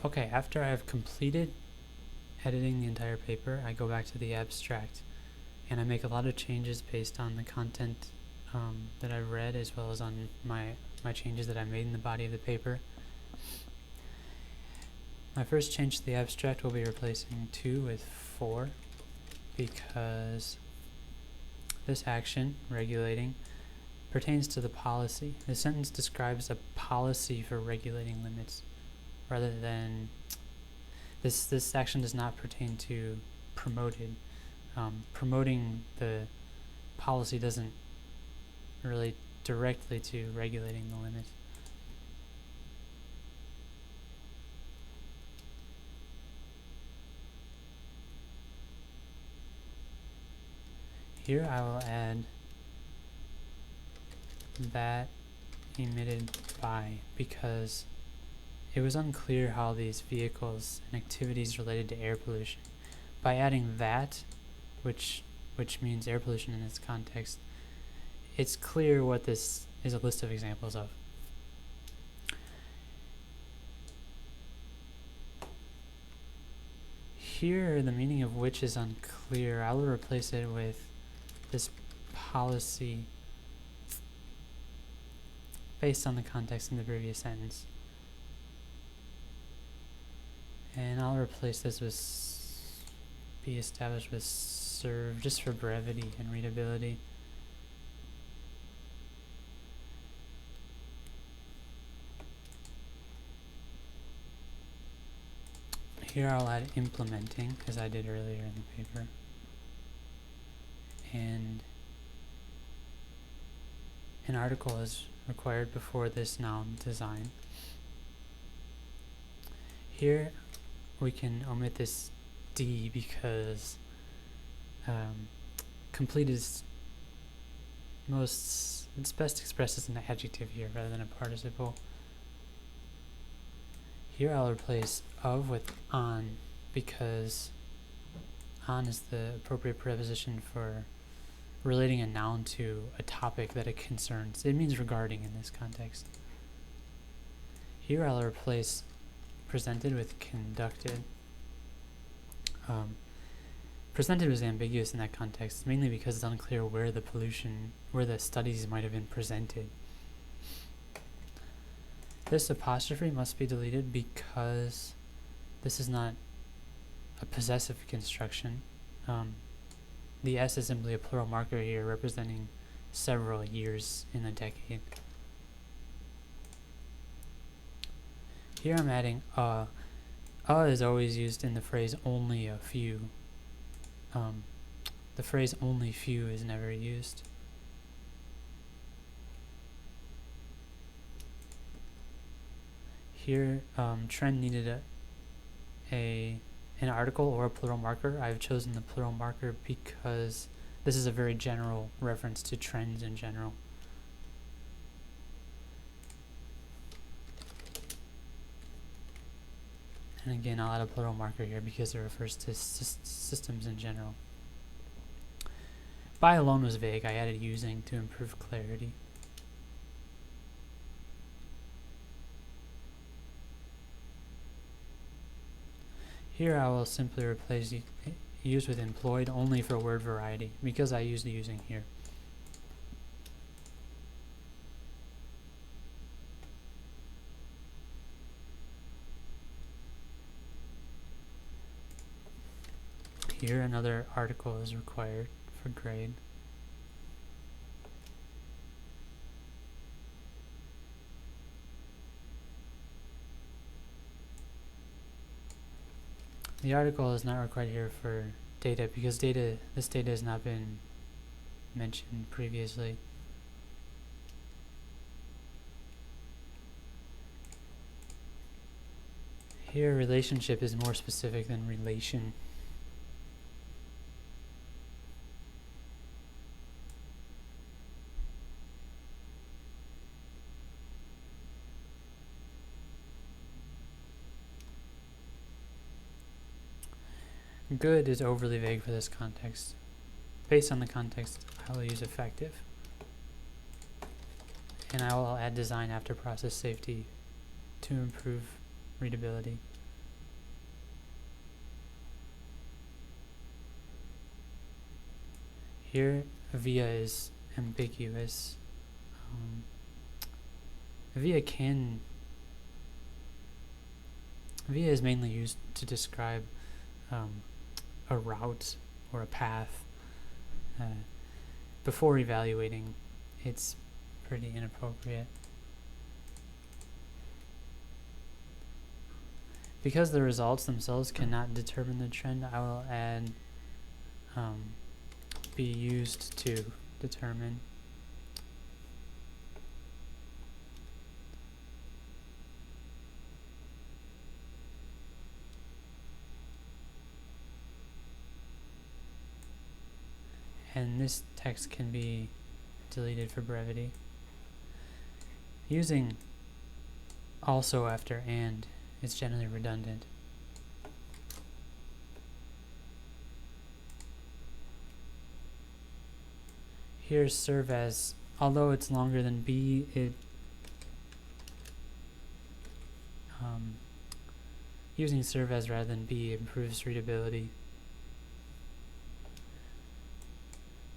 Okay, after I've completed editing the entire paper, I go back to the abstract and I make a lot of changes based on the content that I read, as well as on my changes that I made in the body of the paper. My first change to the abstract will be replacing 2 with 4, because this action, regulating, pertains to the policy. The sentence describes a policy for regulating limits, rather than this action does not pertain to promoted. Promoting the policy doesn't relate directly to regulating the limit. Here I will add that emitted by, because it was unclear how these vehicles and activities related to air pollution. By adding that, which means air pollution in this context, it's clear what this is a list of examples of. Here, the meaning of which is unclear. I will replace it with this policy based on the context in the previous sentence. And I'll replace this with be established with serve, just for brevity and readability. Here I'll add implementing, as I did earlier in the paper. And an article is required before this noun design. Here we can omit this D, because complete is it's best expressed as an adjective here rather than a participle. Here I'll replace of with on, because on is the appropriate preposition for relating a noun to a topic that it concerns. It means regarding in this context. Here I'll replace presented with conducted. Presented was ambiguous in that context, mainly because it's unclear where the studies might have been presented. This apostrophe must be deleted because this is not a possessive construction. The S is simply a plural marker here, representing several years in a decade. Here I'm adding is always used in the phrase only a few. The phrase only few is never used. Here, trend needed an article or a plural marker. I've chosen the plural marker because this is a very general reference to trends in general. And again, I'll add a plural marker here because it refers to systems in general. By alone was vague. I added using to improve clarity. Here I will simply replace use with employed only for word variety, because I used using here. Here another article is required for grade. The article is not required here for data, because this data has not been mentioned previously. Here relationship is more specific than relation. Good is overly vague for this context. Based on the context, I will use effective. And I will add design after process safety to improve readability. Here, via is ambiguous. Via is mainly used to describe a route or a path. Before evaluating, it's pretty inappropriate. Because the results themselves cannot determine the trend, I will add be used to determine. And this text can be deleted for brevity. Using also after and is generally redundant. Here serve as, although it's longer than B, using serve as rather than B improves readability.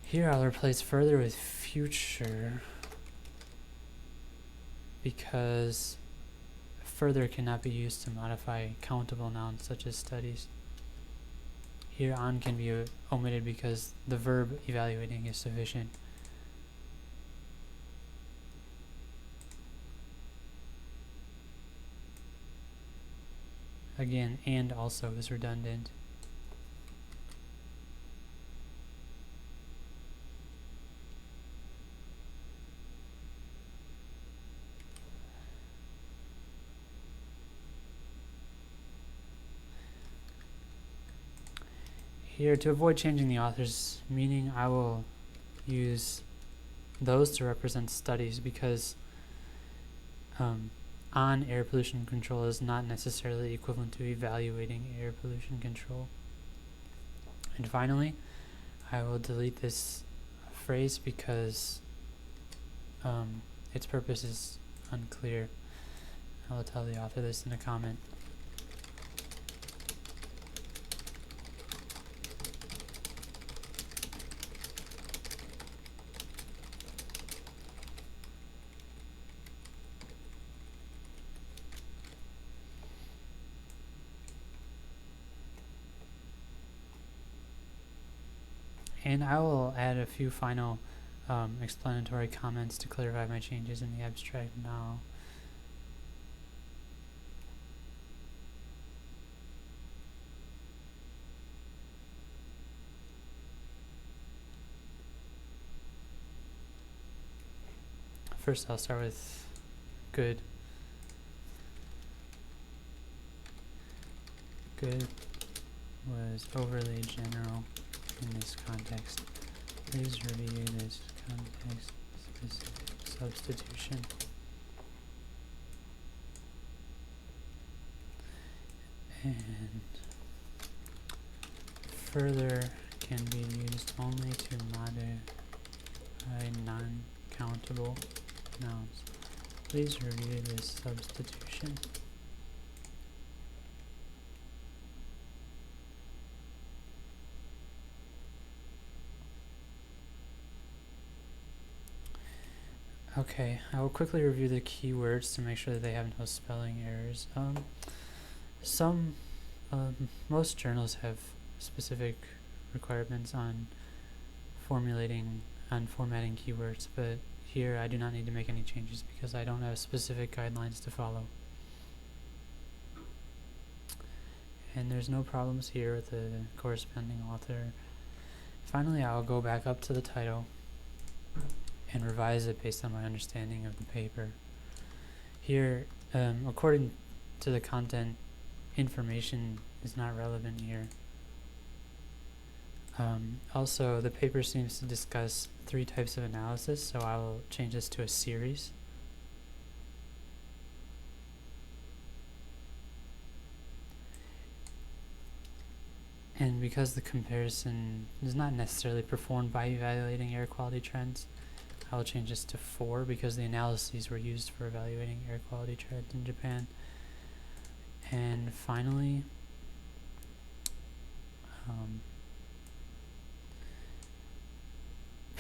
Here I'll replace further with future because further cannot be used to modify countable nouns such as studies. Here on can be omitted because the verb evaluating is sufficient. Again, and also is redundant. Here, to avoid changing the author's meaning, I will use those to represent studies because on air pollution control is not necessarily equivalent to evaluating air pollution control. And finally, I will delete this phrase because its purpose is unclear. I will tell the author this in a comment. And I will add a few final explanatory comments to clarify my changes in the abstract now. First, I'll start with good. Good was overly general in this context. Please review this context-specific substitution. And further can be used only to modify non-countable nouns. Please review this substitution. Okay, I will quickly review the keywords to make sure that they have no spelling errors. Most journals have specific requirements on formatting keywords, but here I do not need to make any changes because I don't have specific guidelines to follow. And there's no problems here with the corresponding author. Finally, I'll go back up to the title and revise it based on my understanding of the paper. Here, according to the content, information is not relevant here. Also, the paper seems to discuss 3 types of analysis, so I will change this to a series. And because the comparison is not necessarily performed by evaluating air quality trends, I will change this to 4 because the analyses were used for evaluating air quality trends in Japan. And finally,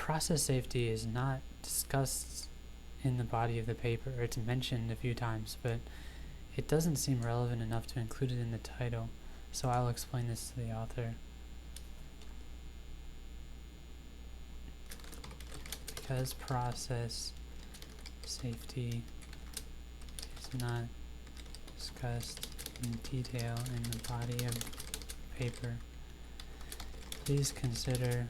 process safety is not discussed in the body of the paper. It's mentioned a few times, but it doesn't seem relevant enough to include it in the title, so I'll explain this to the author. Because process safety is not discussed in detail in the body of the paper, please consider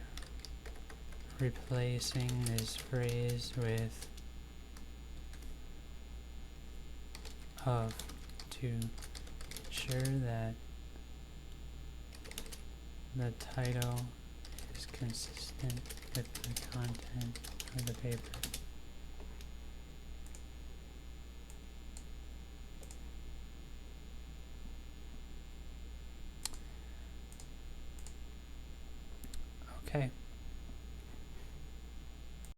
replacing this phrase with of to ensure that the title is consistent with the content of the paper. Okay.